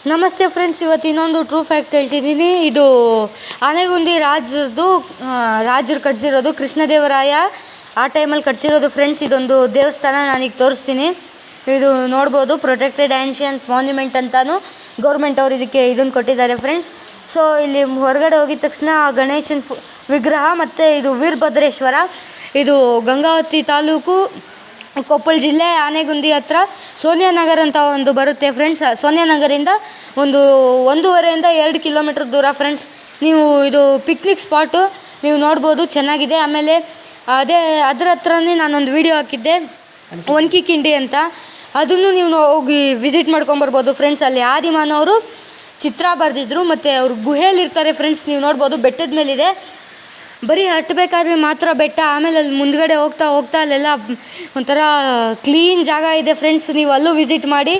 ನಮಸ್ತೆ ಫ್ರೆಂಡ್ಸ್, ಇವತ್ತು ಇನ್ನೊಂದು ಟ್ರೂ ಫ್ಯಾಕ್ಟ್ ಹೇಳ್ತಿದ್ದೀನಿ. ಇದು ಆನೆಗುಂದಿ ರಾಜರು ಕಟ್ಸಿರೋದು, ಕೃಷ್ಣದೇವರಾಯ ಆ ಟೈಮಲ್ಲಿ ಕಟ್ಸಿರೋದು ಫ್ರೆಂಡ್ಸ್. ಇದೊಂದು ದೇವಸ್ಥಾನ ನಾನೀಗ ತೋರಿಸ್ತೀನಿ. ಇದು ನೋಡ್ಬೋದು, ಪ್ರೊಟೆಕ್ಟೆಡ್ ಆನ್ಷಿಯಂಟ್ ಮಾನ್ಯುಮೆಂಟ್ ಅಂತಾನು ಗೌರ್ಮೆಂಟ್ ಅವರು ಇದಕ್ಕೆ ಇದನ್ನು ಕೊಟ್ಟಿದ್ದಾರೆ ಫ್ರೆಂಡ್ಸ್. ಸೊ ಇಲ್ಲಿ ಹೊರಗಡೆ ಹೋಗಿದ ತಕ್ಷಣ ಗಣೇಶನ ವಿಗ್ರಹ ಮತ್ತು ಇದು ವೀರಭದ್ರೇಶ್ವರ, ಇದು ಗಂಗಾವತಿ ತಾಲೂಕು, ಕೊಪ್ಪಳ ಜಿಲ್ಲೆ, ಆನೆಗುಂದಿ ಹತ್ರ ಸೋನಿಯಾನಗರ ಅಂತ ಒಂದು ಬರುತ್ತೆ ಫ್ರೆಂಡ್ಸ್. ಸೋನಿಯಾನಗರಿಂದ 1.5-2 ಕಿಲೋಮೀಟ್ರ್ ದೂರ ಫ್ರೆಂಡ್ಸ್. ನೀವು ಇದು ಪಿಕ್ನಿಕ್ ಸ್ಪಾಟು, ನೀವು ನೋಡ್ಬೋದು, ಚೆನ್ನಾಗಿದೆ. ಆಮೇಲೆ ಅದರ ಹತ್ರನೇ ನಾನೊಂದು ವೀಡಿಯೋ ಹಾಕಿದ್ದೆ, ಒನ್ಕಿ ಕಿಂಡಿ ಅಂತ, ಅದನ್ನು ನೀವು ಹೋಗಿ ವಿಸಿಟ್ ಮಾಡ್ಕೊಂಬರ್ಬೋದು ಫ್ರೆಂಡ್ಸ್. ಅಲ್ಲಿ ಆದಿಮಾನವರು ಚಿತ್ರ ಬರೆದಿದ್ರು ಮತ್ತು ಅವರು ಗುಹೆಯಲ್ಲಿರ್ತಾರೆ ಫ್ರೆಂಡ್ಸ್. ನೀವು ನೋಡ್ಬೋದು, ಬೆಟ್ಟದ ಮೇಲಿದೆ, ಬರೀ ಹತ್ತಬೇಕಾದ್ರೆ ಮಾತ್ರ ಬೆಟ್ಟ. ಆಮೇಲೆ ಅಲ್ಲಿ ಮುಂದ್ಗಡೆ ಹೋಗ್ತಾ ಅಲ್ಲೆಲ್ಲ ಒಂಥರ ಕ್ಲೀನ್ ಜಾಗ ಇದೆ ಫ್ರೆಂಡ್ಸ್. ನೀವು ಅಲ್ಲೂ ವಿಸಿಟ್ ಮಾಡಿ.